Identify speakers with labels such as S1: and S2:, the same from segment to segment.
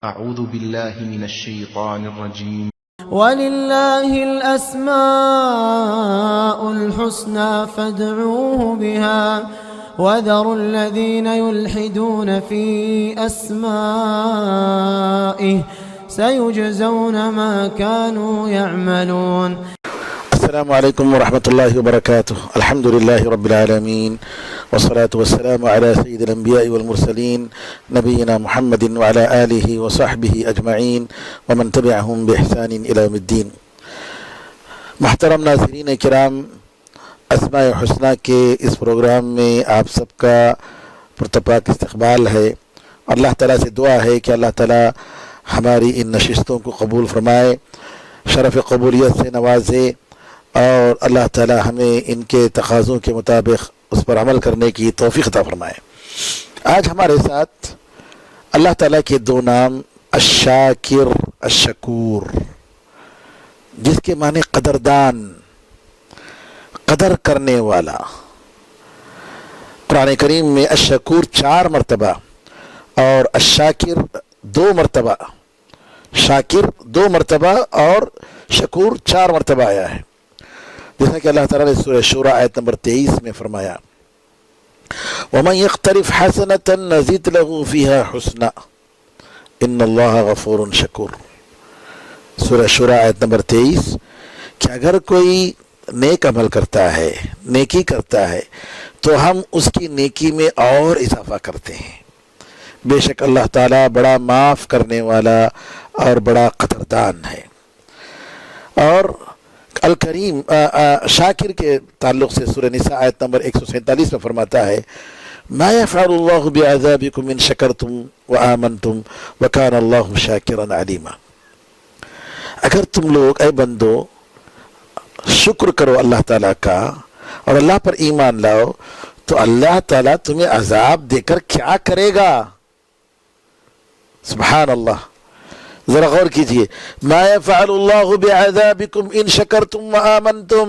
S1: أعوذ بالله من الشيطان الرجيم.
S2: ولله الأسماء الحسنى فادعوه بها وذروا الذين يلحدون في أسمائه سيجزون ما كانوا يعملون.
S3: السلام عليكم ورحمة الله وبركاته. الحمد لله رب العالمين والصلاة والسلام على سيد الأنبياء والمرسلين نبينا محمد وعلى آله وصحبه أجمعين ومن تبعهم بإحسان إلى يوم الدين. محترم ناظرین کرام، اسماء حسنہ کے اس پروگرام میں آپ سب کا پرتپاک استقبال ہے. اللہ تعالیٰ سے دعا ہے کہ اللہ تعالیٰ ہماری ان نشستوں کو قبول فرمائے، شرف قبولیت سے نوازے، اور اللہ تعالیٰ ہمیں ان کے تقاضوں کے مطابق اس پر عمل کرنے کی توفیق عطا فرمائے. آج ہمارے ساتھ اللہ تعالیٰ کے دو نام الشاکر الشکور، جس کے معنی قدردان، قدر کرنے والا. قرآن کریم میں الشکور 4 مرتبہ اور الشاکر 2 مرتبہ، شاکر 2 مرتبہ اور شکور 4 مرتبہ آیا ہے. جیسا کہ اللہ تعالیٰ نے سورہ شورى آیت نمبر 23 میں فرمایا وَمَنْ يَقْتَرِفْ حَسَنَةً نَزِدْ لَهُ فِيهَا حُسْنًا إِنَّ اللَّهَ غَفُورٌ شَكُورٌ. سورہ شورى آیت نمبر 23 کہ اگر کوئی نیک عمل کرتا ہے، نیکی کرتا ہے، تو ہم اس کی نیکی میں اور اضافہ کرتے ہیں. بے شک اللہ تعالیٰ بڑا معاف کرنے والا اور بڑا قدردان ہے. اور الکریم شاکر کے تعلق سے سورہ نساء آیت نمبر 147 میں فرماتا ہے ما يفعل الله بعذابكم ان شکرتم وآمنتم وكان الله شاکرا علیما. اگر تم لوگ اے بندو شکر کرو اللہ تعالیٰ کا اور اللہ پر ایمان لاؤ تو اللہ تعالیٰ تمہیں عذاب دے کر کیا کرے گا. سبحان اللہ، ذرا غور کیجئے. ما يفعل اللہ بعذابکم ان شکرتم وآمنتم،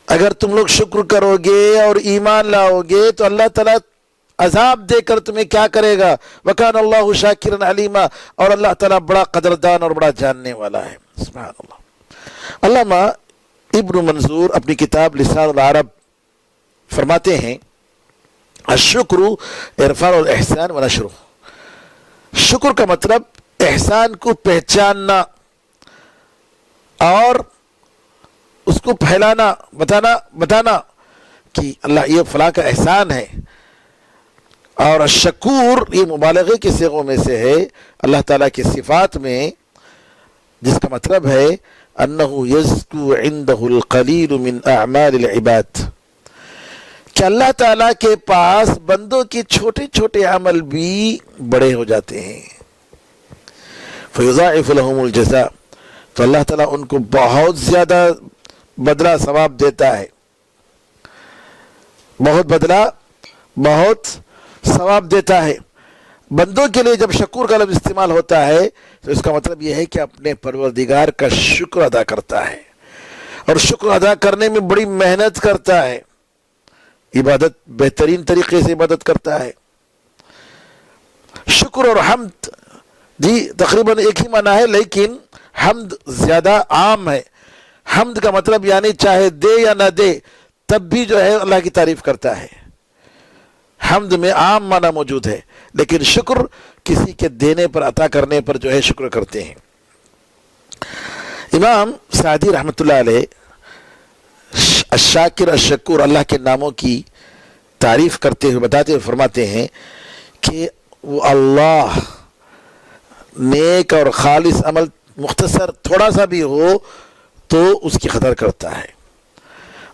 S3: اگر تم لوگ شکر کرو گے اور ایمان لاؤ گے تو اللہ تعالیٰ عذاب دے کر تمہیں کیا کرے گا. وکان اللہ شاکرا علیما، اور اللہ تعالیٰ بڑا قدردان اور بڑا جاننے والا ہے. سبحان اللہ. علامہ ابن منظور اپنی کتاب لسان العرب فرماتے ہیں الشکر عرفان الاحسان ونشرہ. شکر کا مطلب احسان کو پہچاننا اور اس کو پھیلانا، بتانا کہ اللہ یہ فلاں کا احسان ہے. اور الشکور یہ مبالغے کے صیغوں میں سے ہے اللہ تعالیٰ کی صفات میں، جس کا مطلب ہے انہ یزکو عندہ القلیل من اعمال العباد، کہ اللہ تعالیٰ کے پاس بندوں کے چھوٹے چھوٹے عمل بھی بڑے ہو جاتے ہیں. فیضاعف لهم الجزاء، تو اللہ تعالیٰ ان کو بہت زیادہ بدلہ ثواب دیتا ہے، بہت بدلہ، بہت ثواب دیتا ہے. بندوں کے لیے جب شکور کا لفظ استعمال ہوتا ہے تو اس کا مطلب یہ ہے کہ اپنے پروردگار کا شکر ادا کرتا ہے، اور شکر ادا کرنے میں بڑی محنت کرتا ہے، عبادت بہترین طریقے سے عبادت کرتا ہے. شکر اور حمد جی تقریباً ایک ہی معنی ہے، لیکن حمد زیادہ عام ہے. حمد کا مطلب یعنی چاہے دے یا نہ دے تب بھی جو ہے اللہ کی تعریف کرتا ہے. حمد میں عام معنی موجود ہے، لیکن شکر کسی کے دینے پر، عطا کرنے پر جو ہے شکر کرتے ہیں. امام سعدی رحمۃ اللہ علیہ الشاکر الشکور اللہ کے ناموں کی تعریف کرتے ہوئے بتاتے ہوئے فرماتے ہیں کہ وہ اللہ نیک اور خالص عمل مختصر تھوڑا سا بھی ہو تو اس کی قدر کرتا ہے،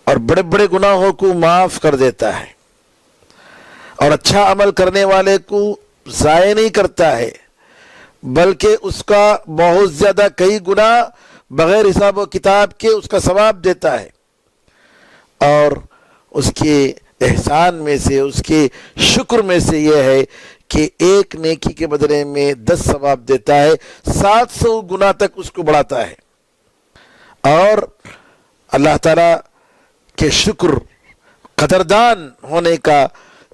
S3: اور بڑے بڑے گناہوں کو معاف کر دیتا ہے، اور اچھا عمل کرنے والے کو ضائع نہیں کرتا ہے، بلکہ اس کا بہت زیادہ کئی گنا بغیر حساب و کتاب کے اس کا ثواب دیتا ہے. اور اس کے احسان میں سے، اس کے شکر میں سے یہ ہے کہ ایک نیکی کے بدلے میں 10 ثواب دیتا ہے، 700 گنا تک اس کو بڑھاتا ہے. اور اللہ تعالیٰ کے شکر قدردان ہونے کا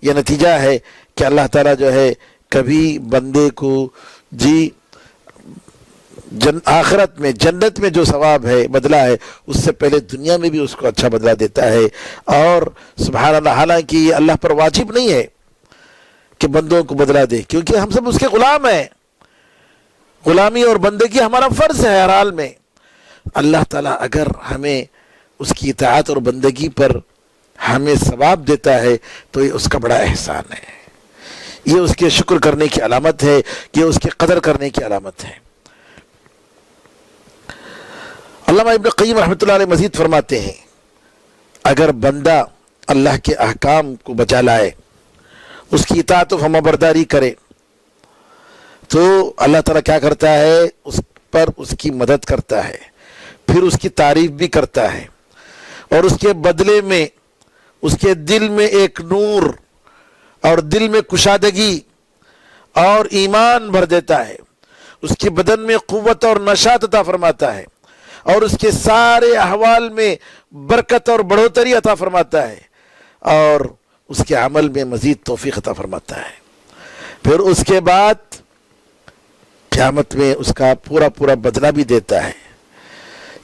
S3: یہ نتیجہ ہے کہ اللہ تعالیٰ جو ہے کبھی بندے کو جی آخرت میں جنت میں جو ثواب ہے بدلہ ہے اس سے پہلے دنیا میں بھی اس کو اچھا بدلہ دیتا ہے. اور سبحان اللہ، حالانکہ یہ اللہ پر واجب نہیں ہے کہ بندوں کو بدلہ دے، کیونکہ ہم سب اس کے غلام ہیں. غلامی اور بندگی ہمارا فرض ہے ہر حال میں. اللہ تعالیٰ اگر ہمیں اس کی اطاعت اور بندگی پر ہمیں ثواب دیتا ہے تو یہ اس کا بڑا احسان ہے، یہ اس کے شکر کرنے کی علامت ہے، یہ اس کی قدر کرنے کی علامت ہے. علامہ ابن قیم رحمۃ اللہ علیہ مزید فرماتے ہیں، اگر بندہ اللہ کے احکام کو بجا لائے، اس کی اطاعت و فرمانبرداری کرے، تو اللہ تعالیٰ کیا کرتا ہے؟ اس پر اس کی مدد کرتا ہے، پھر اس کی تعریف بھی کرتا ہے، اور اس کے بدلے میں اس کے دل میں ایک نور اور دل میں کشادگی اور ایمان بھر دیتا ہے، اس کے بدن میں قوت اور نشاط عطا فرماتا ہے، اور اس کے سارے احوال میں برکت اور بڑھوتری عطا فرماتا ہے، اور اس کے عمل میں مزید توفیق عطا فرماتا ہے. پھر اس کے بعد قیامت میں اس کا پورا بدلہ بھی دیتا ہے.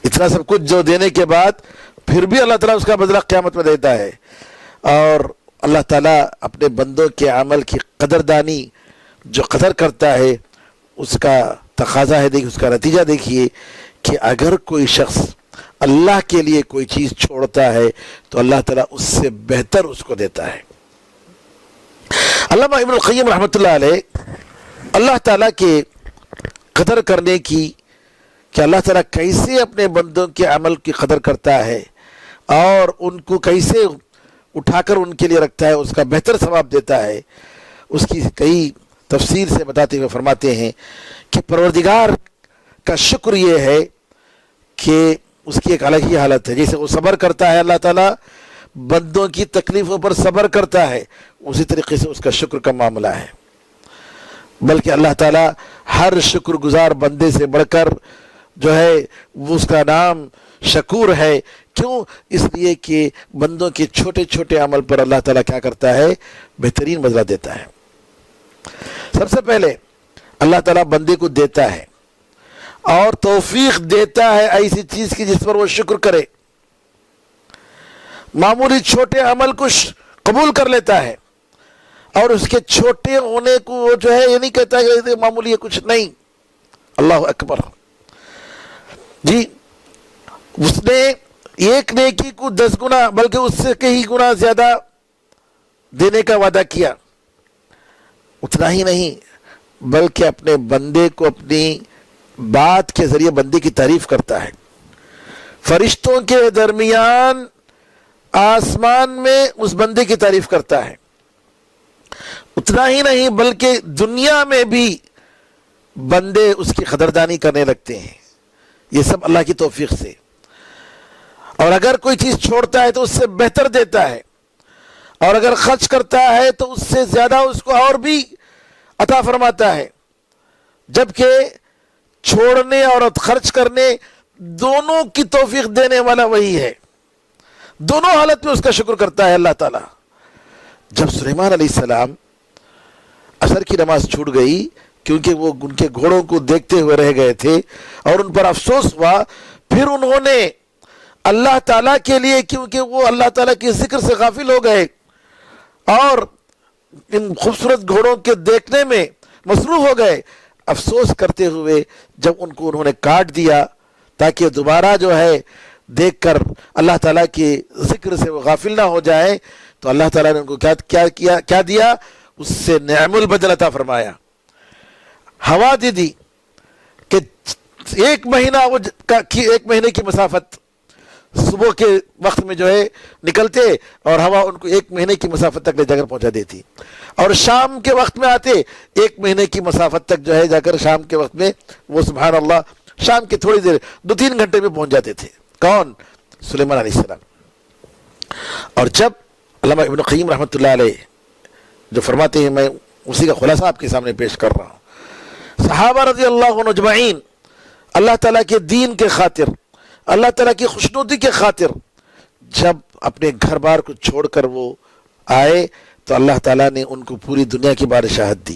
S3: اتنا سب کچھ جو دینے کے بعد پھر بھی اللہ تعالیٰ اس کا بدلہ قیامت میں دیتا ہے. اور اللہ تعالیٰ اپنے بندوں کے عمل کی قدردانی جو قدر کرتا ہے، اس کا تقاضا ہے، دیکھیے اس کا نتیجہ دیکھیے کہ اگر کوئی شخص اللہ کے لیے کوئی چیز چھوڑتا ہے تو اللہ تعالیٰ اس سے بہتر اس کو دیتا ہے. علامہ ابن القیم رحمۃ اللہ علیہ اللہ تعالیٰ کے قدر کرنے کی، کہ اللہ تعالیٰ کیسے اپنے بندوں کے عمل کی قدر کرتا ہے اور ان کو کیسے اٹھا کر ان کے لیے رکھتا ہے، اس کا بہتر ثواب دیتا ہے، اس کی کئی تفصیل سے بتاتے ہوئے فرماتے ہیں کہ پروردگار کا شکر یہ ہے کہ اس کی ایک الگ ہی حالت ہے. جیسے وہ صبر کرتا ہے، اللہ تعالیٰ بندوں کی تکلیفوں پر صبر کرتا ہے، اسی طریقے سے اس کا شکر کا معاملہ ہے. بلکہ اللہ تعالیٰ ہر شکر گزار بندے سے بڑھ کر جو ہے وہ اس کا نام شکور ہے. کیوں؟ اس لیے کہ بندوں کے چھوٹے چھوٹے عمل پر اللہ تعالیٰ کیا کرتا ہے؟ بہترین بدلہ دیتا ہے. سب سے پہلے اللہ تعالیٰ بندے کو دیتا ہے اور توفیق دیتا ہے ایسی چیز کی جس پر وہ شکر کرے. معمولی چھوٹے عمل کو قبول کر لیتا ہے اور اس کے چھوٹے ہونے کو وہ جو ہے یہ نہیں کہتا کہ معمولی ہے کچھ نہیں. اللہ اکبر جی، اس نے ایک نیکی کو 10 گنا بلکہ اس سے کئی گنا زیادہ دینے کا وعدہ کیا. اتنا ہی نہیں بلکہ اپنے بندے کو اپنی بات کے ذریعے بندے کی تعریف کرتا ہے. فرشتوں کے درمیان آسمان میں اس بندے کی تعریف کرتا ہے. اتنا ہی نہیں بلکہ دنیا میں بھی بندے اس کی قدردانی کرنے لگتے ہیں. یہ سب اللہ کی توفیق سے. اور اگر کوئی چیز چھوڑتا ہے تو اس سے بہتر دیتا ہے، اور اگر خرچ کرتا ہے تو اس سے زیادہ اس کو اور بھی عطا فرماتا ہے. جبکہ چھوڑنے اور خرچ کرنے دونوں کی توفیق دینے والا وہی ہے. دونوں حالت میں اس کا شکر کرتا ہے اللہ تعالیٰ. جب سلیمان علیہ السلام عصر کی نماز چھوٹ گئی کیونکہ وہ ان کے گھوڑوں کو دیکھتے ہوئے رہ گئے تھے اور ان پر افسوس ہوا، پھر انہوں نے اللہ تعالیٰ کے لیے، کیونکہ وہ اللہ تعالیٰ کے ذکر سے غافل ہو گئے اور ان خوبصورت گھوڑوں کے دیکھنے میں مصروف ہو گئے، افسوس کرتے ہوئے جب ان کو انہوں نے کاٹ دیا تاکہ دوبارہ جو ہے دیکھ کر اللہ تعالیٰ کے ذکر سے وہ غافل نہ ہو جائیں، تو اللہ تعالیٰ نے ان کو کیا دیا؟ اس سے نعم البدل عطا فرمایا. ہوا دی کہ ایک مہینے کی مسافت صبح کے وقت میں جو ہے نکلتے اور ہوا ان کو 1 مہینے کی مسافت تک لے جا کر پہنچا دیتی، اور شام کے وقت میں آتے 1 مہینے کی مسافت تک جو ہے جا کر شام کے وقت میں وہ سبحان اللہ شام کے تھوڑی دیر 2-3 گھنٹے میں پہنچ جاتے تھے. کون؟ سلیمان علیہ السلام. اور جب علامہ ابن قیم رحمۃ اللہ علیہ جو فرماتے ہیں، میں اسی کا خلاصہ آپ کے سامنے پیش کر رہا ہوں. صحابہ رضی اللہ عنہ اجمعین اللہ تعالیٰ کے دین کے خاطر، اللہ تعالیٰ کی خوشنودی کے خاطر جب اپنے گھر بار کو چھوڑ کر وہ آئے تو اللہ تعالیٰ نے ان کو پوری دنیا کی بادشاہت دی.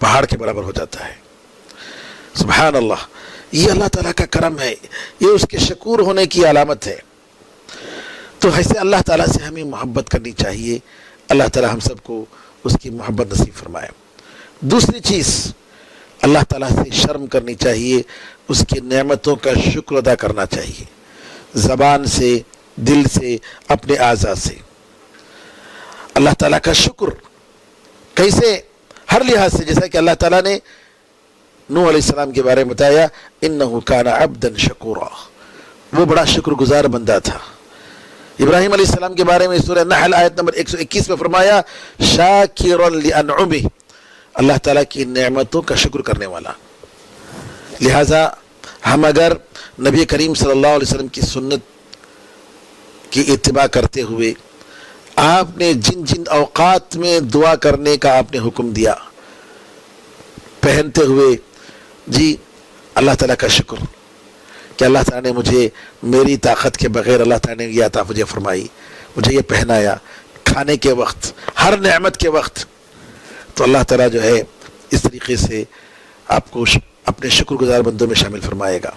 S3: پہاڑ کے برابر ہو جاتا ہے۔ سبحان اللہ، یہ اللہ تعالیٰ کا کرم ہے، یہ اس کے شکور ہونے کی علامت ہے۔ تو ایسے اللہ تعالیٰ سے ہمیں محبت کرنی چاہیے، اللہ تعالیٰ ہم سب کو اس کی محبت نصیب فرمائے۔ دوسری چیز، اللہ تعالیٰ سے شرم کرنی چاہیے، اس کی نعمتوں کا شکر ادا کرنا چاہیے، زبان سے، دل سے، اپنے اعضاء سے۔ اللہ تعالیٰ کا شکر کیسے؟ ہر لحاظ سے، جیسا کہ اللہ تعالیٰ نے نوح علیہ السلام کے بارے میں بتایا، انہ کان عبدا شکورا، وہ بڑا شکر گزار بندہ تھا۔ ابراہیم علیہ السلام کے بارے میں سورہ نحل آیت نمبر 121 میں فرمایا، شاکرا لانعمہ، اللہ تعالیٰ کی نعمتوں کا شکر کرنے والا۔ لہٰذا ہم اگر نبی کریم صلی اللہ علیہ وسلم کی سنت کی اتباع کرتے ہوئے، آپ نے جن جن اوقات میں دعا کرنے کا آپ نے حکم دیا، پہنتے ہوئے جی اللہ تعالیٰ کا شکر کہ اللہ تعالیٰ نے مجھے میری طاقت کے بغیر اللہ تعالیٰ نے یہ عطا مجھے فرمائی، مجھے یہ پہنایا، کھانے کے وقت، ہر نعمت کے وقت، تو اللہ تعالیٰ جو ہے اس طریقے سے آپ کو اپنے شکر گزار بندوں میں شامل فرمائے گا۔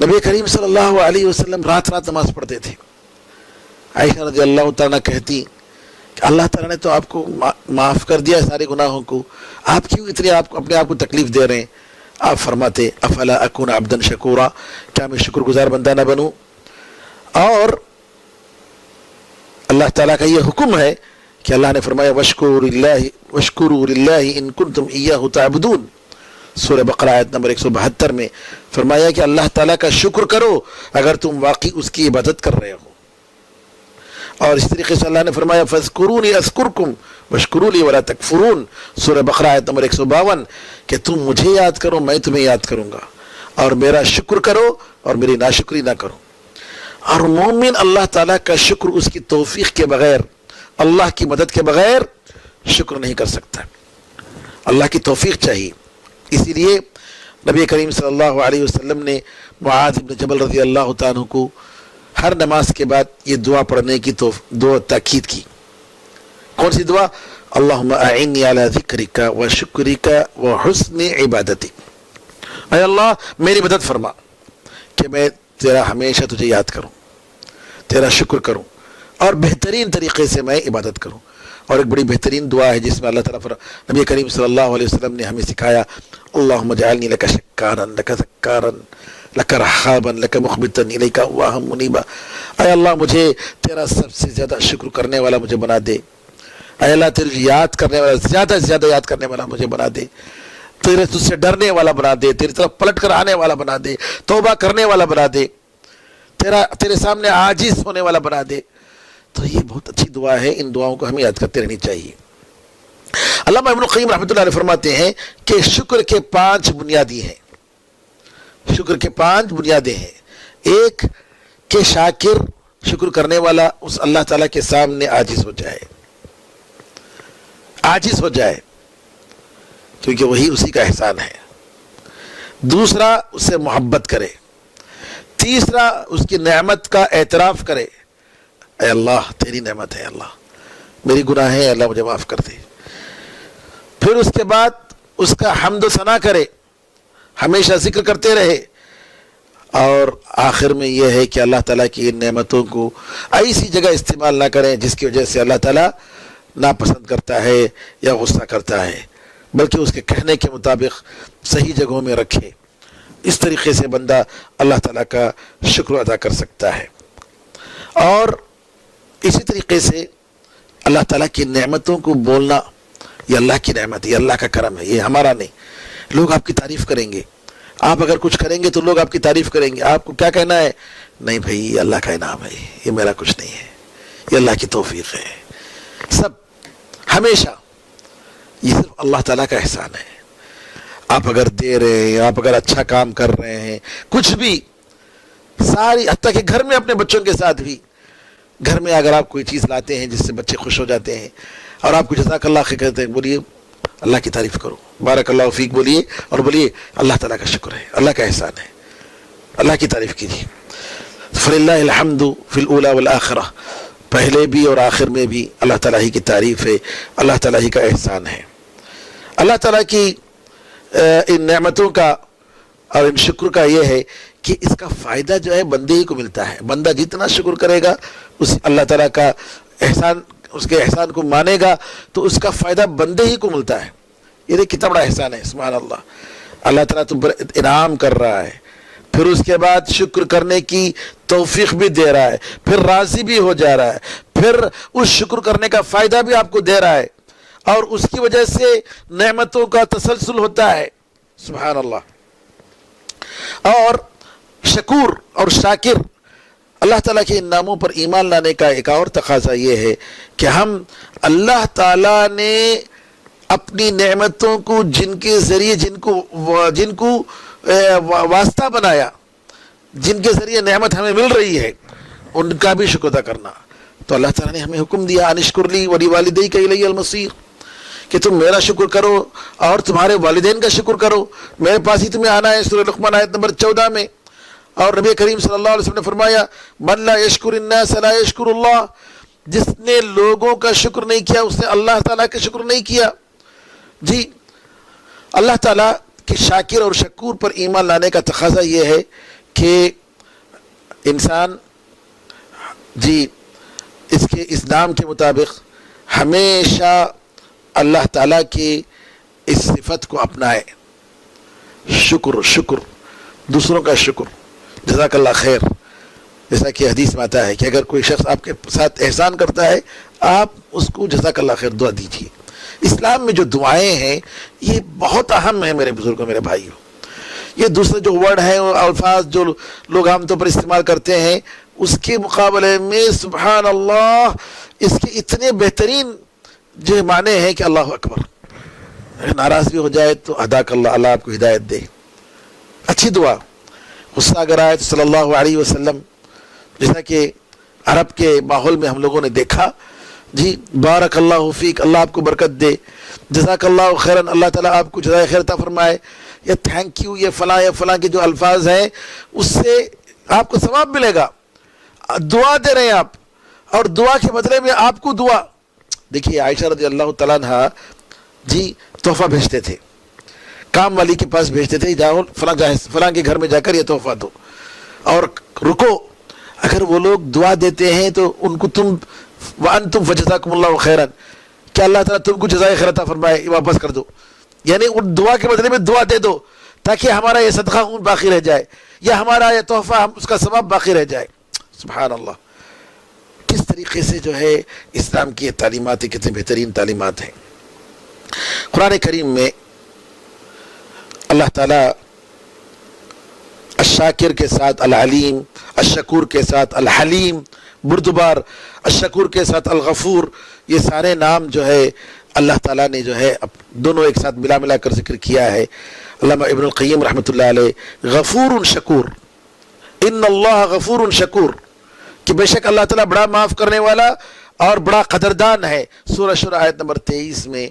S3: نبی کریم صلی اللہ علیہ وسلم رات رات نماز پڑھتے تھے۔ عائشہ رضی اللہ تعالیٰ کہتی کہ اللہ تعالیٰ نے تو آپ کو معاف کر دیا سارے گناہوں کو، آپ کیوں اتنی اپنے آپ کو تکلیف دے رہے ہیں؟ آپ فرماتے، افلا اکون عبدا شکورا، کیا میں شکر گزار بندہ نہ بنوں؟ اور اللہ تعالیٰ کا یہ حکم ہے کہ اللہ نے فرمایا وَاشْكُرُوا لِلَّهِ إِن كُنتُمْ إِيَّاهُ تَعْبُدُونَ، سورہ بقرہ آیت نمبر 172 میں فرمایا کہ اللہ تعالیٰ کا شکر کرو اگر تم واقعی اس کی عبادت کر رہے ہو۔ اور اس طریقے سے اللہ نے فرمایا فَاذْكُرُونِي أَذْكُرْكُمْ وَاشْكُرُوا لِي وَلَا تَكْفُرُونَ، سورہ بقرہ آیت نمبر 152، کہ تم مجھے یاد کرو، میں تمہیں یاد کروں گا، اور میرا شکر کرو اور میری ناشکری نہ کرو۔ اور مومن اللہ تعالیٰ کا شکر اس کی توفیق کے بغیر، اللہ کی مدد کے بغیر شکر نہیں کر سکتا، اللہ کی توفیق چاہیے۔ اسی لیے نبی کریم صلی اللہ علیہ وسلم نے معاذ بن جبل رضی اللہ تعالیٰ عنہ کو ہر نماز کے بعد یہ دعا پڑھنے کی دعا تاکید کی۔ کون سی دعا؟ اللہم اعنی علی ذکرک و شکرک و حسن عبادتک، اے اللہ میری مدد فرما کہ میں تیرا ہمیشہ تجھے یاد کروں، تیرا شکر کروں، اور بہترین طریقے سے میں عبادت کروں۔ اور ایک بڑی بہترین دعا ہے جس میں اللہ تعالیٰ نبی کریم صلی اللہ علیہ وسلم نے ہمیں سکھایا، اللہم اجعلنی لک شکارا لک ذکارا لک رحابا لک مخبتا الیک اواہا منیبا، اے اللہ مجھے تیرا سب سے زیادہ شکر کرنے والا مجھے بنا دے، اے اللہ تیرے یاد کرنے والا، زیادہ سے زیادہ یاد کرنے والا مجھے بنا دے، تیرے تجھ سے ڈرنے والا بنا دے، تیری طرف پلٹ کر آنے والا بنا دے، توبہ کرنے والا بنا دے، تیرے سامنے عاجز ہونے والا بنا دے۔ تو یہ بہت اچھی دعا ہے، ان دعاؤں کو ہمیں یاد کرتے رہنی چاہیے۔ علامہ ابن القیم رحمۃ اللہ علیہ فرماتے ہیں کہ شکر کے 5 بنیادی ہیں، شکر کے 5 بنیادیں ہیں۔ ایک کہ شاکر، شکر کرنے والا اس اللہ تعالیٰ کے سامنے عاجز ہو جائے، عاجز ہو جائے، کیونکہ وہی اسی کا احسان ہے۔ دوسرا اس سے محبت کرے۔ تیسرا اس کی نعمت کا اعتراف کرے، اے اللہ تیری نعمت ہے، اللہ میری گناہ ہے، اللہ مجھے معاف کر دے۔ پھر اس کے بعد اس کا حمد و ثنا کرے، ہمیشہ ذکر کرتے رہے۔ اور آخر میں یہ ہے کہ اللہ تعالیٰ کی ان نعمتوں کو ایسی جگہ استعمال نہ کریں جس کی وجہ سے اللہ تعالیٰ ناپسند کرتا ہے یا غصہ کرتا ہے، بلکہ اس کے کہنے کے مطابق صحیح جگہوں میں رکھے۔ اس طریقے سے بندہ اللہ تعالیٰ کا شکر ادا کر سکتا ہے۔ اور اسی طریقے سے اللہ تعالیٰ کی نعمتوں کو بولنا، یہ اللہ کی نعمت ہے، یہ اللہ کا کرم ہے، یہ ہمارا نہیں۔ لوگ آپ کی تعریف کریں گے، آپ اگر کچھ کریں گے تو لوگ آپ کی تعریف کریں گے، آپ کو کیا کہنا ہے؟ نہیں بھائی یہ اللہ کا انعام ہے، یہ میرا کچھ نہیں ہے، یہ اللہ کی توفیق ہے۔ سب ہمیشہ یہ صرف اللہ تعالیٰ کا احسان ہے۔ آپ اگر دے رہے ہیں، آپ اگر اچھا کام کر رہے ہیں، کچھ بھی، ساری حتیٰ کہ گھر میں اپنے بچوں کے ساتھ بھی، گھر میں اگر آپ کوئی چیز لاتے ہیں جس سے بچے خوش ہو جاتے ہیں اور آپ کو جزاک اللہ خیر کہتے ہیں، بولیے اللہ کی تعریف کرو، بارک اللہ فیک بولیے، اور بولیے اللہ تعالیٰ کا شکر ہے، اللہ کا احسان ہے، اللہ کی تعریف کیجیے۔ فللہ الحمد فی الاولی والآخرہ، پہلے بھی اور آخر میں بھی اللہ تعالیٰ ہی کی تعریف ہے، اللہ تعالیٰ ہی کا احسان ہے۔ اللہ تعالیٰ کی ان نعمتوں کا اور ان شکر کا یہ ہے کہ اس کا فائدہ جو ہے بندے ہی کو ملتا ہے. بندہ جتنا شکر کرے گا اس اللہ تعالیٰ کا احسان، اس کے احسان کو مانے گا تو اس کا فائدہ بندے ہی کو ملتا ہے. یہ دیکھ کتنا بڑا احسان ہے. سبحان اللہ. اللہ تعالیٰ تم پر انعام کر رہا ہے، پھر اس کے بعد شکر کرنے کی توفیق بھی دے رہا ہے، پھر راضی بھی ہو جا رہا ہے، پھر اس شکر کرنے کا فائدہ بھی آپ کو دے رہا ہے، اور اس کی وجہ سے نعمتوں کا تسلسل ہوتا ہے. سبحان اللہ. اور شکور اور شاکر، اللہ تعالیٰ کے ان ناموں پر ایمان لانے کا ایک اور تقاضا یہ ہے کہ ہم اللہ تعالیٰ نے اپنی نعمتوں کو جن کے ذریعے جن کو واسطہ بنایا، جن کے ذریعے نعمت ہمیں مل رہی ہے، ان کا بھی شکر ادا کرنا. تو اللہ تعالیٰ نے ہمیں حکم دیا ان اشکر لی ولیوالدیک الی المصیر، کہ تم میرا شکر کرو اور تمہارے والدین کا شکر کرو، میرے پاس ہی تمہیں آنا ہے. سورہ لقمان آیت نمبر 14 میں. اور نبی کریم صلی اللہ علیہ وسلم نے فرمایا من لا یشکر الناس لا یشکر اللہ، جس نے لوگوں کا شکر نہیں کیا اس نے اللہ تعالیٰ کا شکر نہیں کیا. جی اللہ تعالیٰ کے شاکر اور شکور پر ایمان لانے کا تقاضا یہ ہے کہ انسان جی اس کے اس نام کے مطابق ہمیشہ اللہ تعالیٰ کی اس صفت کو اپنائے. شکر دوسروں کا شکر. جزاک اللہ خیر، جیسا کہ حدیث میں آتا ہے کہ اگر کوئی شخص آپ کے ساتھ احسان کرتا ہے آپ اس کو جزاک اللہ خیر دعا دیجیے. اسلام میں جو دعائیں ہیں یہ بہت اہم ہیں میرے بزرگوں، میرے بھائیوں. یہ دوسرے جو ورڈ ہیں الفاظ جو لوگ عام طور پر استعمال کرتے ہیں اس کے مقابلے میں سبحان اللہ اس کے اتنے بہترین جو معنی ہے کہ اللہ اکبر. اگر ناراض بھی ہو جائے تو ہداک اللہ، اللہ آپ کو ہدایت دے. اچھی دعا. غصہ اگر آئے تو صلی اللہ علیہ وسلم، جیسا کہ عرب کے ماحول میں ہم لوگوں نے دیکھا، جی بارک اللہ فیک، اللہ آپ کو برکت دے، جزاک اللہ خیرن، اللہ تعالیٰ آپ کو جزائے خیر عطا فرمائے، یا تھینک یو، یا فلاں کے جو الفاظ ہیں اس سے آپ کو ثواب ملے گا. دعا دے رہے ہیں آپ، اور دعا کے بدلے میں آپ کو دعا. دیکھیے عائشہ رضی اللہ تعالیٰ عنہ جی تحفہ بھیجتے تھے، کام والی کے پاس بھیجتے تھے، جاؤ فلاں کے گھر میں جا کر یہ تحفہ دو اور رکو. اگر وہ لوگ دعا دیتے ہیں تو ان کو تم وَأَنْتُمْ فَجَزَاكُمُ اللَّهُ خَيْرًا، کہ اللہ تعالیٰ تم کو جزائے خیر عطا فرمائے، واپس کر دو. یعنی ان دعا کے بدلے میں دعا دے دو تاکہ ہمارا یہ صدقہ باقی رہ جائے، یا ہمارا یہ تحفہ اس کا ثواب باقی رہ جائے. سبحان اللہ. کس طریقے سے جو ہے اسلام کی یہ تعلیمات کتنے بہترین تعلیمات ہیں. قرآن کریم میں اللہ تعالیٰ الشاکر کے ساتھ العلیم، الشکور کے ساتھ الحلیم، بردبار، الشکور کے ساتھ الغفور، یہ سارے نام جو ہے اللہ تعالیٰ نے جو ہے دونوں ایک ساتھ ملا کر ذکر کیا ہے. علامہ ابن القیم رحمۃ اللہ علیہ غفور شکور، ان اللہ غفور شکور، کہ بے شک اللہ تعالیٰ بڑا معاف کرنے والا اور بڑا قدردان ہے. سورہ شورى آیت نمبر 23 میں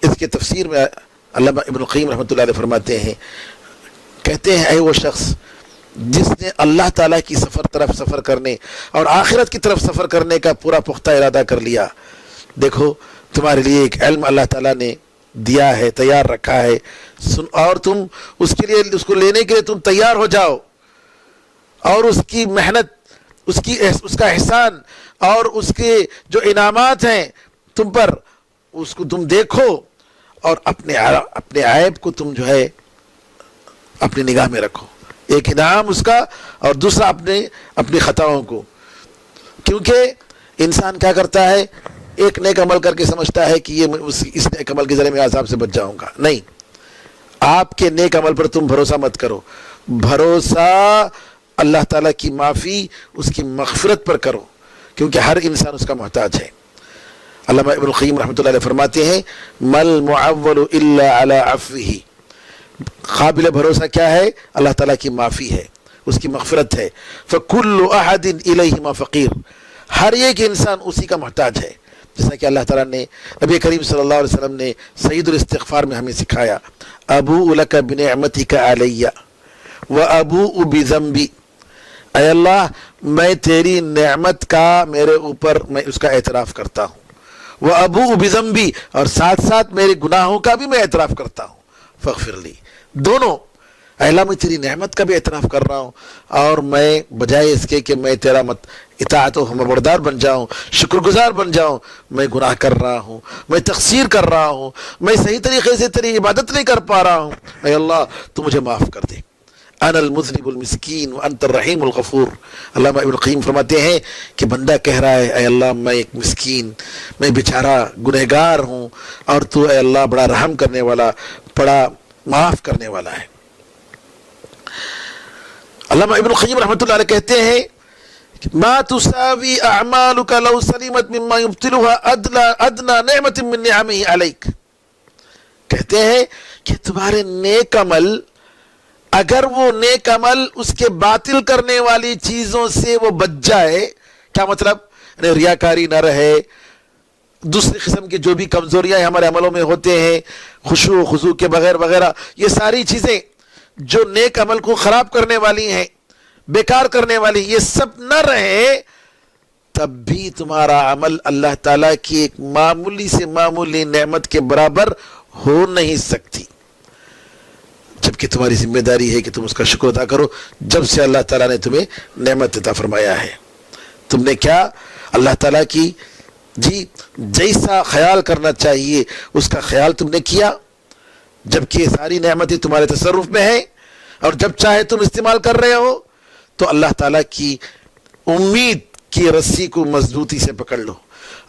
S3: اس کے تفسیر میں علامہ ابن القیم رحمۃ اللہ علیہ فرماتے ہیں، کہتے ہیں اے وہ شخص جس نے اللہ تعالیٰ کی طرف سفر کرنے اور آخرت کی طرف سفر کرنے کا پورا پختہ ارادہ کر لیا. دیکھو تمہارے لیے ایک علم اللہ تعالیٰ نے دیا ہے، تیار رکھا ہے، اور تم اس کے لیے اس کو لینے کے لیے تم تیار ہو جاؤ، اور اس کی محنت، اس کا احسان اور اس کے جو انعامات ہیں تم پر، اس کو تم دیکھو اور اپنے عیب کو تم جو ہے اپنی نگاہ میں رکھو. ایک انعام اس کا اور دوسرا اپنی خطاؤں کو. کیونکہ انسان کیا کرتا ہے، ایک نیک عمل کر کے سمجھتا ہے کہ اس نیک عمل کے ذریعے میں عذاب سے بچ جاؤں گا. نہیں، آپ کے نیک عمل پر تم بھروسہ مت کرو، بھروسہ اللہ تعالیٰ کی معافی، اس کی مغفرت پر کرو، کیونکہ ہر انسان اس کا محتاج ہے. علامہ ابن القیم رحمۃ اللہ علیہ فرماتے ہیں مل معول الا علی عفوہ، قابل بھروسہ کیا ہے؟ اللہ تعالیٰ کی معافی ہے، اس کی مغفرت ہے. فکل احد الیہما فقیر، ہر ایک انسان اسی کا محتاج ہے. جیسا کہ اللہ تعالیٰ نے نبی کریم صلی اللہ علیہ وسلم نے سعید الاستغفار میں ہمیں سکھایا، ابوء لک بنعمتک علی وابوء بذنبی، اے اللہ میں تیری نعمت کا میرے اوپر میں اس کا اعتراف کرتا ہوں، وَأَبُوءُ بِذَنبِي، اور ساتھ ساتھ میرے گناہوں کا بھی میں اعتراف کرتا ہوں، فاغفر لی، دونوں۔ اے اللہ میں تیری نعمت کا بھی اعتراف کر رہا ہوں، اور میں بجائے اس کے کہ میں تیرا اطاعت و فرمانبردار بن جاؤں، شکر گزار بن جاؤں، میں گناہ کر رہا ہوں، میں تقصیر کر رہا ہوں، میں صحیح طریقے سے تیری عبادت نہیں کر پا رہا ہوں، اے اللہ تو مجھے معاف کر دے۔ انا المذنب المسکین وانت الرحیم الغفور۔ علامہ ابن القیم فرماتے ہیں کہ بندہ کہہ رہا ہے اے اللہ میں ایک مسکین، میں بیچارہ گنہگار ہوں، اور تو اے اللہ بڑا رحم کرنے والا، بڑا معاف کرنے والا ہے۔ علامہ ابن القیم رحمۃ اللہ علیہ کہتے ہیں ما تساوی اعمالک لو سلمت مما یبطلها ادنى نعمت من نعمه علیک، کہتے ہیں کہ تمہارے نیک عمل، اگر وہ نیک عمل اس کے باطل کرنے والی چیزوں سے وہ بچ جائے، کیا مطلب؟ یعنی ریاکاری نہ رہے، دوسری قسم کی جو بھی کمزوریاں ہمارے عملوں میں ہوتے ہیں، خشوع و خضوع کے بغیر وغیرہ، یہ ساری چیزیں جو نیک عمل کو خراب کرنے والی ہیں، بیکار کرنے والی، یہ سب نہ رہے، تب بھی تمہارا عمل اللہ تعالیٰ کی ایک معمولی سے معمولی نعمت کے برابر ہو نہیں سکتی، جبکہ تمہاری ذمہ داری ہے کہ تم اس کا شکر ادا کرو جب سے اللہ تعالیٰ نے تمہیں نعمت عطا فرمایا ہے۔ تم نے کیا اللہ تعالیٰ کی جیسا خیال کرنا چاہیے اس کا خیال تم نے کیا، جبکہ یہ ساری نعمتیں تمہارے تصرف میں ہیں، اور جب چاہے تم استعمال کر رہے ہو تو اللہ تعالیٰ کی امید کی رسی کو مضبوطی سے پکڑ لو،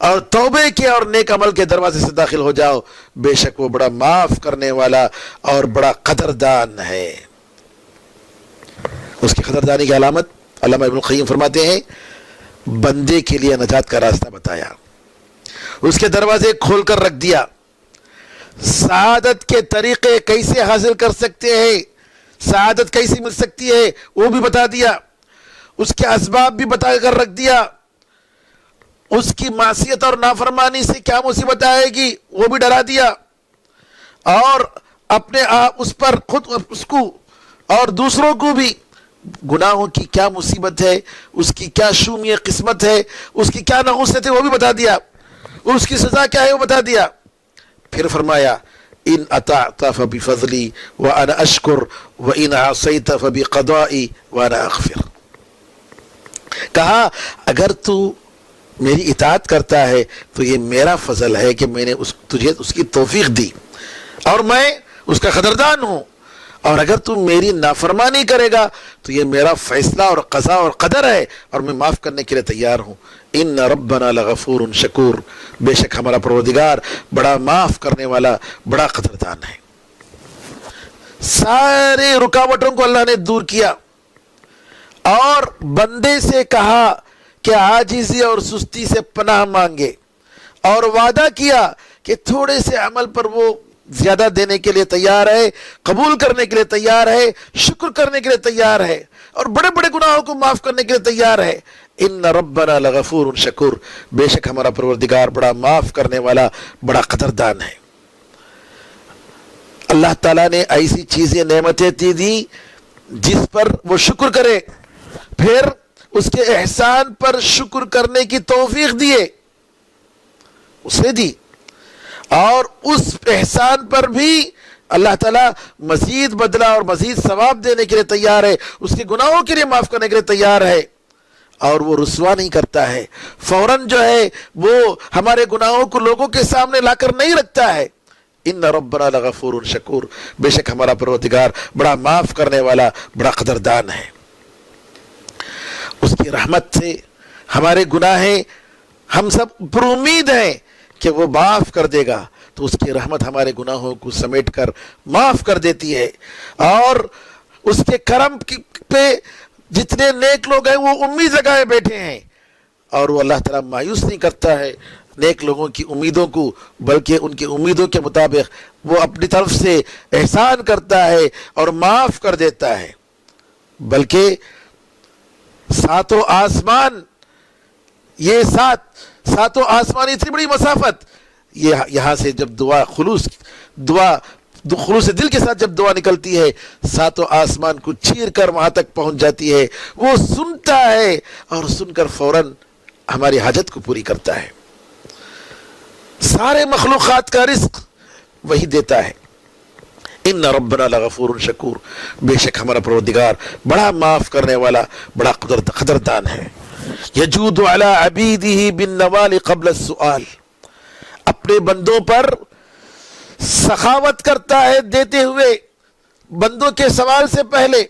S3: اور توبے کے اور نیک عمل کے دروازے سے داخل ہو جاؤ، بے شک وہ بڑا معاف کرنے والا اور بڑا قدردان ہے۔ اس کی قدردانی کی علامت علامہ ابن القیم فرماتے ہیں بندے کے لیے نجات کا راستہ بتایا، اس کے دروازے کھول کر رکھ دیا، سعادت کے طریقے کیسے حاصل کر سکتے ہیں، سعادت کیسے مل سکتی ہے وہ بھی بتا دیا، اس کے اسباب بھی بتا کر رکھ دیا، اس کی معصیت اور نافرمانی سے کیا مصیبت آئے گی وہ بھی ڈرا دیا، اور اپنے آپ اس پر خود اس کو اور دوسروں کو بھی گناہوں کی کیا مصیبت ہے، اس کی کیا شومی قسمت ہے، اس کی کیا نحوست ہے وہ بھی بتا دیا، اس کی سزا کیا ہے وہ بتا دیا۔ پھر فرمایا ان اطعت فبفضلی وانا اشکر وان عصیت فبقضائی وانا اغفر، کہا اگر تو میری اطاعت کرتا ہے تو یہ میرا فضل ہے کہ میں نے تجھے اس کی توفیق دی، اور میں اس کا قدردان ہوں، اور اگر تو میری نافرمانی کرے گا تو یہ میرا فیصلہ اور قضا اور قدر ہے، اور میں معاف کرنے کے لیے تیار ہوں۔ ان ربنا لغفور شکور، بے شک ہمارا پروردگار بڑا معاف کرنے والا، بڑا قدردان ہے۔ سارے رکاوٹوں کو اللہ نے دور کیا، اور بندے سے کہا کہ عاجزی اور سستی سے پناہ مانگے، اور وعدہ کیا کہ تھوڑے سے عمل پر وہ زیادہ دینے کے لیے تیار ہے، قبول کرنے کے لیے تیار ہے، شکر کرنے کے لیے تیار ہے، اور بڑے بڑے گناہوں کو معاف کرنے کے لیے تیار ہے۔ ان ربنا لغفور شکور، بے شک ہمارا پروردگار بڑا معاف کرنے والا، بڑا قدردان ہے۔ اللہ تعالیٰ نے ایسی چیزیں نعمتیں دی جس پر وہ شکر کرے، پھر اس کے احسان پر شکر کرنے کی توفیق دیے، اسے دی، اور اس احسان پر بھی اللہ تعالیٰ مزید بدلہ اور مزید ثواب دینے کے لیے تیار ہے، اس کے گناہوں کے لیے معاف کرنے کے لیے تیار ہے، اور وہ رسوا نہیں کرتا ہے، فوراً جو ہے وہ ہمارے گناہوں کو لوگوں کے سامنے لا کر نہیں رکھتا ہے۔ ان ربنا لغفور شکور، بے شک ہمارا پروردگار بڑا معاف کرنے والا، بڑا قدردان ہے۔ اس کی رحمت سے ہمارے گناہیں ہم سب پر امید ہیں کہ وہ معاف کر دے گا، تو اس کی رحمت ہمارے گناہوں کو سمیٹ کر معاف کر دیتی ہے، اور اس کے کرم پہ جتنے نیک لوگ ہیں وہ امید لگائے بیٹھے ہیں، اور وہ اللہ تعالیٰ مایوس نہیں کرتا ہے نیک لوگوں کی امیدوں کو، بلکہ ان کی امیدوں کے مطابق وہ اپنی طرف سے احسان کرتا ہے اور معاف کر دیتا ہے۔ بلکہ ساتوں آسمان، یہ ساتوں آسمان اتنی بڑی مسافت، یہاں سے جب خلوص دل کے ساتھ جب دعا نکلتی ہے، ساتوں آسمان کو چیر کر وہاں تک پہنچ جاتی ہے، وہ سنتا ہے، اور سن کر فوراً ہماری حاجت کو پوری کرتا ہے۔ سارے مخلوقات کا رزق وہی دیتا ہے. ان ربنا لغفور شکور، بے شک ہمارا پروردگار بڑا معاف کرنے والا، بڑا قدردان ہے. یجود علی عبیدہ بالنوال قبل السؤال، اپنے بندوں پر سخاوت کرتا ہے دیتے ہوئے بندوں کے سوال سے پہلے،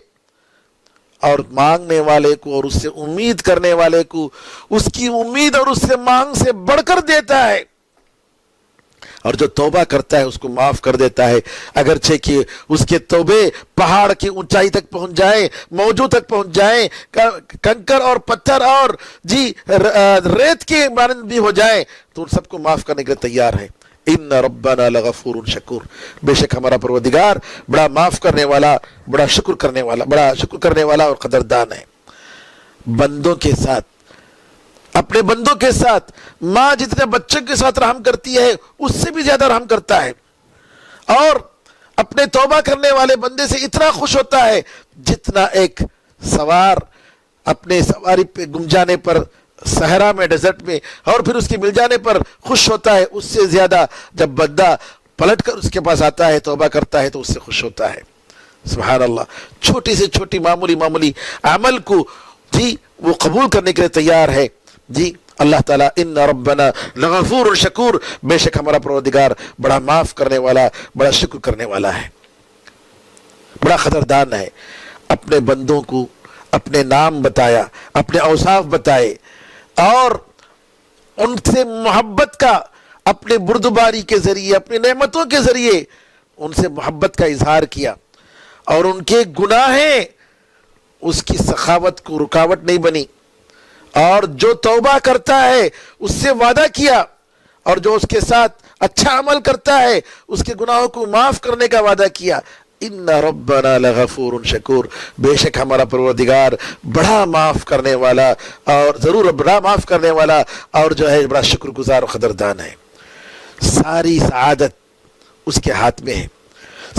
S3: اور مانگنے والے کو اور اس سے امید کرنے والے کو اس کی امید اور اس سے مانگ سے بڑھ کر دیتا ہے. اور جو توبہ کرتا ہے اس کو معاف کر دیتا ہے، اگرچہ کہ اس کے توبے پہاڑ کی اونچائی تک پہنچ جائیں، موجوں تک پہنچ جائیں، کنکر اور پتھر اور ریت کے مانند بھی ہو جائیں، تو ان سب کو معاف کرنے کے لیے تیار ہے. ان ربنا لغفور شکور، بے شک ہمارا پروردگار بڑا معاف کرنے والا، بڑا شکر کرنے والا اور قدردان ہے. بندوں کے ساتھ، اپنے بندوں کے ساتھ ماں جتنے بچوں کے ساتھ رحم کرتی ہے اس سے بھی زیادہ رحم کرتا ہے، اور اپنے توبہ کرنے والے بندے سے اتنا خوش ہوتا ہے جتنا ایک سوار اپنے سواری پہ گم جانے پر صحرا میں، ڈیزرٹ میں، اور پھر اس کے مل جانے پر خوش ہوتا ہے، اس سے زیادہ جب بندہ پلٹ کر اس کے پاس آتا ہے، توبہ کرتا ہے، تو اس سے خوش ہوتا ہے. سبحان اللہ. چھوٹی سے چھوٹی معمولی عمل کو وہ قبول کرنے کے لیے تیار ہے. اللہ تعالیٰ ان ربنا لغفور شکور، بے شک ہمارا پروردگار بڑا معاف کرنے والا، بڑا شکر کرنے والا ہے، بڑا قدردان ہے. اپنے بندوں کو اپنے نام بتایا، اپنے اوصاف بتائے، اور ان سے محبت کا اپنے بردباری کے ذریعے، اپنی نعمتوں کے ذریعے ان سے محبت کا اظہار کیا، اور ان کے گناہیں اس کی سخاوت کو رکاوٹ نہیں بنی، اور جو توبہ کرتا ہے اس سے وعدہ کیا، اور جو اس کے ساتھ اچھا عمل کرتا ہے اس کے گناہوں کو معاف کرنے کا وعدہ کیا. ان ربنا لغفور شکور، بے شک ہمارا پروردگار بڑا معاف کرنے والا، اور ضرور بڑا معاف کرنے والا، اور جو ہے بڑا شکر گزار و قدردان ہے. ساری سعادت اس کے ہاتھ میں ہے،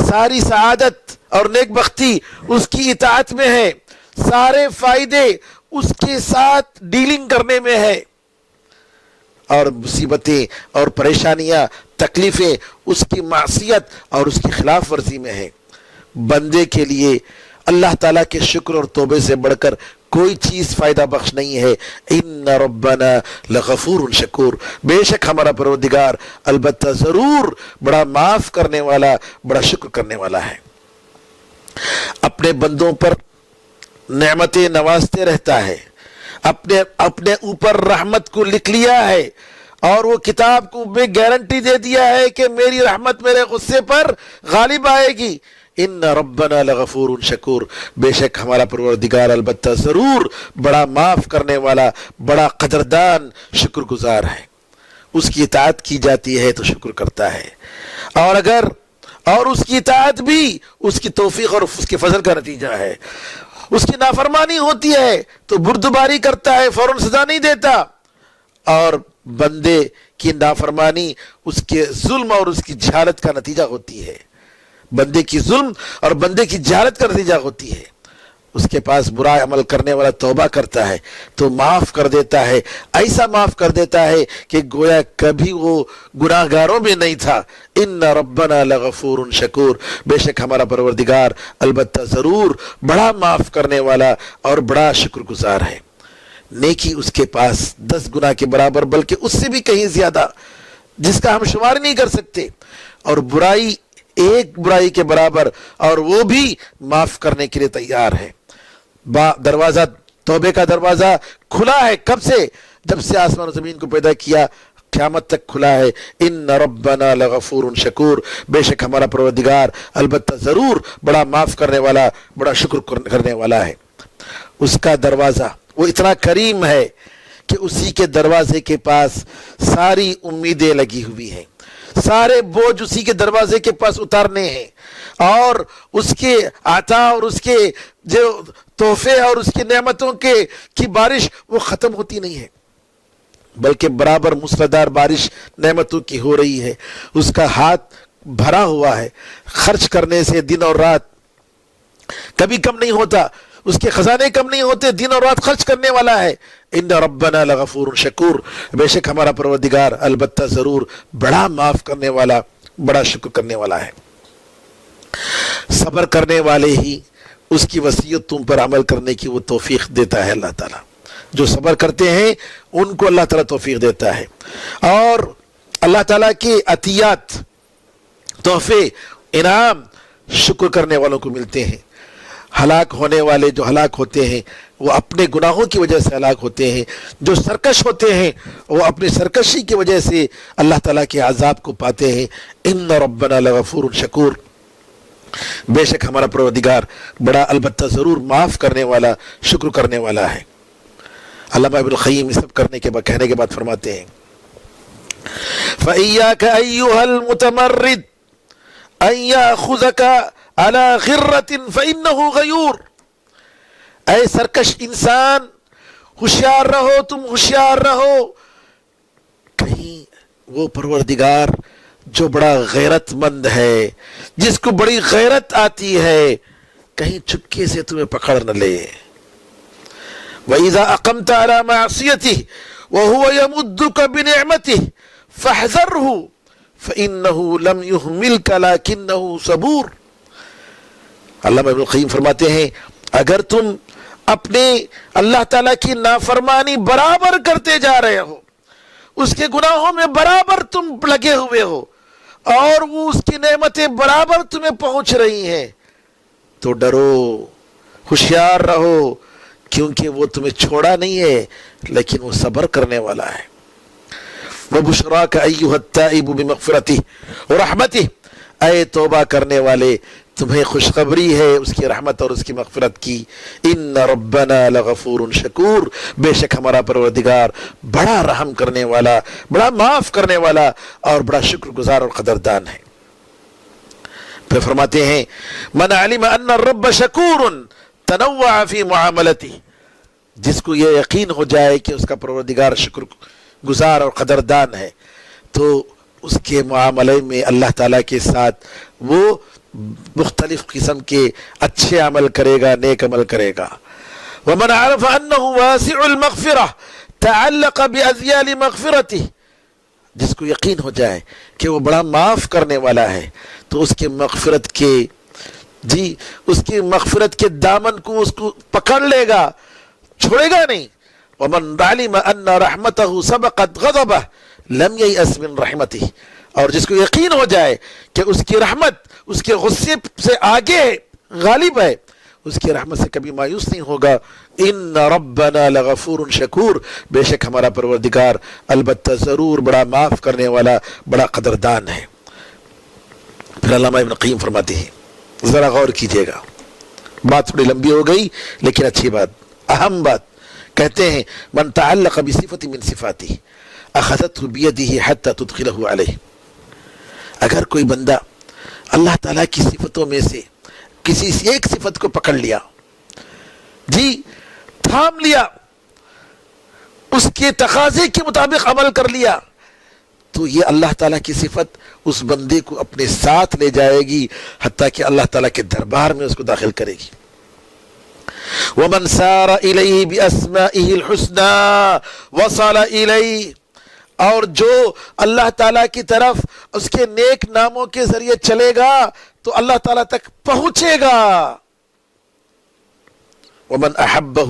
S3: ساری سعادت اور نیک بختی اس کی اطاعت میں ہے، سارے فائدے اس کے ساتھ ڈیلنگ کرنے میں ہے، اور مصیبتیں اور پریشانیاں، تکلیفیں اس کی معصیت اور اس کی خلاف ورزی میں ہے. بندے کے لیے اللہ تعالیٰ کے شکر اور توبے سے بڑھ کر کوئی چیز فائدہ بخش نہیں ہے. ان ربنا لغفور شکور، بے شک ہمارا پروردگار البتہ ضرور بڑا معاف کرنے والا، بڑا شکر کرنے والا ہے. اپنے بندوں پر نعمتیں نوازتے رہتا ہے، اپنے اوپر رحمت کو لکھ لیا ہے، اور وہ کتاب کو میں گارنٹی دے دیا ہے کہ میری رحمت میرے غصے پر غالب آئے گی. ان ربنا لغفور شکور، بے شک ہمارا پروردگار البتہ ضرور بڑا معاف کرنے والا، بڑا قدردان، شکر گزار ہے. اس کی اطاعت کی جاتی ہے تو شکر کرتا ہے، اور اس کی اطاعت بھی اس کی توفیق اور اس کے فضل کا نتیجہ ہے. اس کی نافرمانی ہوتی ہے تو بردباری کرتا ہے، فوراً سزا نہیں دیتا، اور بندے کی نافرمانی اس کے ظلم اور اس کی جہالت کا نتیجہ ہوتی ہے. بندے کی ظلم اور بندے کی جہالت کا نتیجہ ہوتی ہے. اس کے پاس برا عمل کرنے والا توبہ کرتا ہے تو معاف کر دیتا ہے، ایسا معاف کر دیتا ہے کہ گویا کبھی وہ گناہ گاروں میں نہیں تھا. ان ربنا لغفور شکور، بے شک ہمارا پروردگار البتہ ضرور بڑا معاف کرنے والا اور بڑا شکر گزار ہے. نیکی اس کے پاس 10 گناہ کے برابر، بلکہ اس سے بھی کہیں زیادہ، جس کا ہم شمار نہیں کر سکتے، اور برائی 1 برائی کے برابر، اور وہ بھی معاف کرنے کے لیے تیار ہے. دروازہ توبے کا دروازہ کھلا ہے. کب سے؟ جب سے آسمان و زمین کو پیدا کیا، قیامت تک کھلا ہے. ان ربنا لغفور شکور، بے شک ہمارا پروردگار البتہ ضرور بڑا معاف کرنے والا، بڑا شکر کرنے والا ہے. اس کا دروازہ وہ اتنا کریم ہے کہ اسی کے دروازے کے پاس ساری امیدیں لگی ہوئی ہیں، سارے بوجھ اسی کے دروازے کے پاس اتارنے ہیں، اور اس کے عطا اور اس کے جو تحفے اور اس کی نعمتوں کی بارش وہ ختم ہوتی نہیں ہے، بلکہ برابر موسلادھار بارش نعمتوں کی ہو رہی ہے. اس کا ہاتھ بھرا ہوا ہے، خرچ کرنے سے دن اور رات کبھی کم نہیں ہوتا. اس کے خزانے کم نہیں ہوتے، دن اور رات خرچ کرنے والا ہے۔ ان ربنا لغفور شکور، بے شک ہمارا پروردگار البتہ ضرور بڑا معاف کرنے والا، بڑا شکر کرنے والا ہے۔ صبر کرنے والے ہی اس کی وصیت تم پر عمل کرنے کی وہ توفیق دیتا ہے اللہ تعالیٰ۔ جو صبر کرتے ہیں ان کو اللہ تعالیٰ توفیق دیتا ہے، اور اللہ تعالیٰ کے عطیات، تحفے، انعام شکر کرنے والوں کو ملتے ہیں۔ ہلاک ہونے والے جو ہلاک ہوتے ہیں وہ اپنے گناہوں کی وجہ سے ہلاک ہوتے ہیں، جو سرکش ہوتے ہیں وہ اپنی سرکشی کی وجہ سے اللہ تعالیٰ کے عذاب کو پاتے ہیں۔ ان ربنا لغفور شکور، بے شک ہمارا پروردگار بڑا البتہ ضرور معاف کرنے والا، شکر کرنے والا ہے۔ علامہ ابن القیم یہ سب کہنے کے بعد فرماتے ہیں فَإِيَّاكَ أَيُّهَا الْمُتَمَرِّدْ أَن يَأْخُذَكَ عَلَى غِرَّةٍ فَإِنَّهُ غَيُورٌ، اے سرکش انسان ہوشیار رہو، تم ہوشیار رہو، کہیں وہ پروردگار جو بڑا غیرت مند ہے، جس کو بڑی غیرت آتی ہے، کہیں چپکے سے تمہیں پکڑ نہ لے۔ وَإِذَا أَقَمْتَ عَلَى مَعْصِيَتِهِ وَهُوَ يَمُدُّكَ بِنِعْمَتِهِ فَاحْذَرْهُ فَإِنَّهُ لَمْ يُهْمِلْكَ لَكِنَّهُ صَبُورٌ۔ علامہ ابن القیم فرماتے ہیں اگر تم اپنے اللہ تعالیٰ کی نافرمانی برابر کرتے جا رہے ہو، اس کے گناہوں میں برابر تم لگے ہوئے ہو، اور وہ اس کی نعمتیں برابر تمہیں پہنچ رہی ہیں، تو ڈرو، ہوشیار رہو، کیونکہ وہ تمہیں چھوڑا نہیں ہے لیکن وہ صبر کرنے والا ہے۔ وَبُشْرَاكَ أَيُّهَا التَّائِبُ بِمَغْفِرَتِهِ وَرَحْمَتِهِ، اے توبہ کرنے والے تمہیں خوشخبری ہے اس کی رحمت اور اس کی مغفرت کی۔ ان ربنا لغفور شکور، بے شک ہمارا پروردگار بڑا رحم کرنے والا، بڑا معاف کرنے والا اور بڑا شکر گزار اور قدردان ہے۔ پھر فرماتے ہیں من علم ان الرب شکور تنوع فی معاملتی، جس کو یہ یقین ہو جائے کہ اس کا پروردگار شکر گزار اور قدردان ہے، تو اس کے معاملے میں اللہ تعالیٰ کے ساتھ وہ مختلف قسم کے اچھے عمل کرے گا، نیک عمل کرے گا۔ ومن عرف انہ واسع المغفرہ تعلق باذیال مغفرتہ، جس کو یقین ہو جائے کہ وہ بڑا معاف کرنے والا ہے تو اس کے مغفرت کے اس کی مغفرت کے دامن کو اس کو پکڑ لے گا، چھوڑے گا نہیں۔ ومن علم ان رحمتہ سبقت غضبہ لم ییأس من رحمتہ، اور جس کو یقین ہو جائے کہ اس کی رحمت اس کے غصے سے آگے غالب ہے، اس کی رحمت سے کبھی مایوس نہیں ہوگا۔ ان ربنا لغفور شکور، بے شک ہمارا پروردگار البتہ ضرور بڑا معاف کرنے والا، بڑا قدردان ہے۔ پھر علامہ ابن قیم فرماتے ہیں، ذرا غور کیجئے گا، بات تھوڑی لمبی ہو گئی لیکن اچھی بات، اہم بات۔ کہتے ہیں من تعلق بصفت من صفاتی اخذته بیدہ حتی تدخلہ علیہ، اگر کوئی بندہ اللہ تعالیٰ کی صفتوں میں سے کسی ایک صفت کو پکڑ لیا، تھام لیا، اس کے تقاضے کے مطابق عمل کر لیا، تو یہ اللہ تعالیٰ کی صفت اس بندے کو اپنے ساتھ لے جائے گی حتیٰ کہ اللہ تعالیٰ کے دربار میں اس کو داخل کرے گی۔ وَمَنْ سَارَ إِلَيْهِ بِأَسْمَائِهِ الْحُسْنَى وَصَلَ إِلَيْهِ، اور جو اللہ تعالیٰ کی طرف اس کے نیک ناموں کے ذریعے چلے گا تو اللہ تعالیٰ تک پہنچے گا۔ وَمَنْ أَحَبَّهُ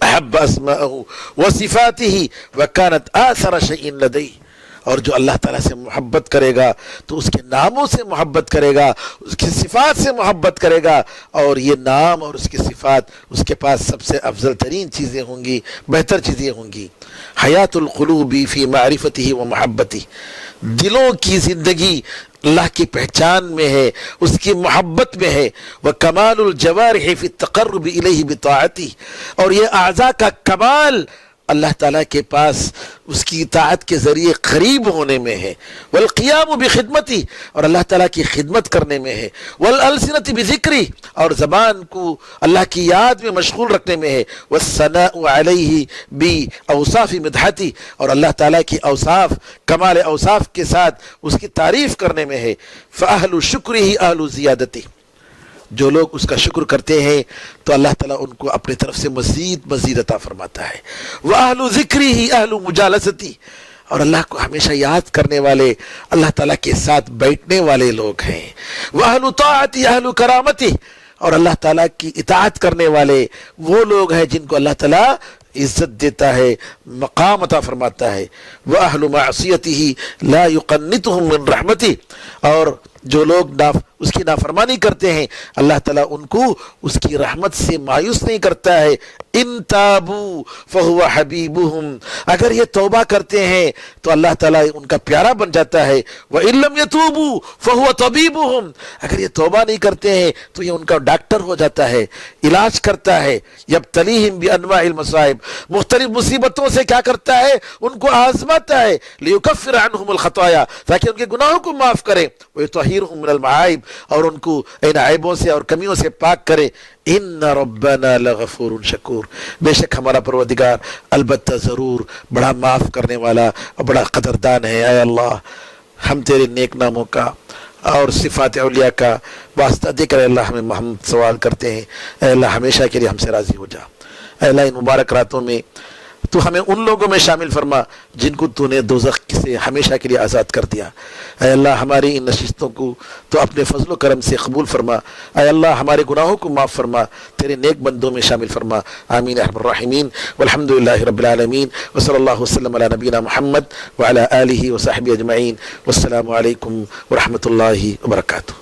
S3: أَحَبَّ أَسْمَاءَهُ وَصِفَاتِهِ وَكَانَتْ آثَرَ شَيْءٍ لَدَيْهِ، اور جو اللہ تعالیٰ سے محبت کرے گا تو اس کے ناموں سے محبت کرے گا، اس کی صفات سے محبت کرے گا، اور یہ نام اور اس کی صفات اس کے پاس سب سے افضل ترین چیزیں ہوں گی، بہتر چیزیں ہوں گی۔ حیات القلوب فی معرفتہ و محبتہ، دلوں کی زندگی اللہ کی پہچان میں ہے، اس کی محبت میں ہے۔ وکمال الجوارح فی التقرب الیہ بطاعتہ، اور یہ اعضاء کا کمال اللہ تعالیٰ کے پاس اس کی اطاعت کے ذریعے قریب ہونے میں ہے۔ والقیام بخدمتی، اور اللہ تعالیٰ کی خدمت کرنے میں ہے۔ والالسنۃ بذکری، اور زبان کو اللہ کی یاد میں مشغول رکھنے میں ہے۔ والثناء علیہ باوصاف مدحتی، اور اللہ تعالیٰ کی اوصاف، کمال اوصاف کے ساتھ اس کی تعریف کرنے میں ہے۔ فاہل شکرہ اہل زیادتی، جو لوگ اس کا شکر کرتے ہیں تو اللہ تعالیٰ ان کو اپنی طرف سے مزید عطا فرماتا ہے. وَأَهْلُ ذِكْرِهِ أَهْلُ مُجَالَسَتِهِ، اور اللہ کو ہمیشہ یاد کرنے والے اللہ تعالیٰ کے ساتھ بیٹھنے والے لوگ ہیں. وَأَهْلُ طَاعَتِهِ أَهْلُ كَرَامَتِهِ، اور اللہ تعالیٰ کی اطاعت کرنے والے وہ لوگ ہیں جن کو اللہ تعالیٰ عزت دیتا ہے، مقام عطا فرماتا ہے. وَأَهْلُ مَعْصِيَتِهِ لَا يُقَنِّتُهُم مِّن رَحْمَتِهِ، اور جو لوگ اس کی نافرمانی کرتے ہیں اللہ تعالیٰ ان کو اس کی رحمت سے مایوس نہیں کرتا ہے. ان تابوا فهو حبیبهم، اگر یہ توبہ کرتے ہیں تو اللہ تعالیٰ ان کا پیارا بن جاتا ہے. وَإِن لَّمْ يَتُوبُوا فَهُوَ طَبِيبُهُمْ، اگر یہ توبہ نہیں کرتے ہیں تو یہ ان کا ڈاکٹر ہو جاتا ہے، علاج کرتا ہے. يَبْتَلِيهِمْ بِأَنْوَاعِ الْمَصَائِبِ، مختلف مصیبتوں سے کیا کرتا ہے؟ ان کو آزماتا ہے. لِيُكَفِّرَ عَنْهُمُ الْخَطَايَا، تاکہ ان کے گناہوں کو معاف کرے. وَيُطَهِّرُهُم مِّنَ الْمَعَائِبِ، اور ان کو ان عیبوں سے اور کمیوں سے پاک کرے. ان ربنا لغفور شکور، بے شک ہمارا پروردگار البتہ ضرور بڑا معاف کرنے والا اور بڑا قدردان ہے. اے اللہ، ہم تیرے نیک ناموں کا اور صفات اولیاء کا واسطہ دے کر اللہ ہم سوال کرتے ہیں. اے اللہ ہمیشہ کے لیے ہم سے راضی ہو جا. اے اللہ ان مبارک راتوں میں تو ہمیں ان لوگوں میں شامل فرما جن کو تو نے دوزخ سے ہمیشہ کے لیے آزاد کر دیا. اے اللہ ہماری ان نشستوں کو تو اپنے فضل و کرم سے قبول فرما. اے اللہ ہمارے گناہوں کو معاف فرما، تیرے نیک بندوں میں شامل فرما. آمین ارحم الراحمین. والحمد للہ رب العالمین، وصلی اللہ وسلم علی نبینا محمد وعلی آلہ وصحبہ اجمعین. والسلام علیکم ورحمۃ اللہ وبرکاتہ.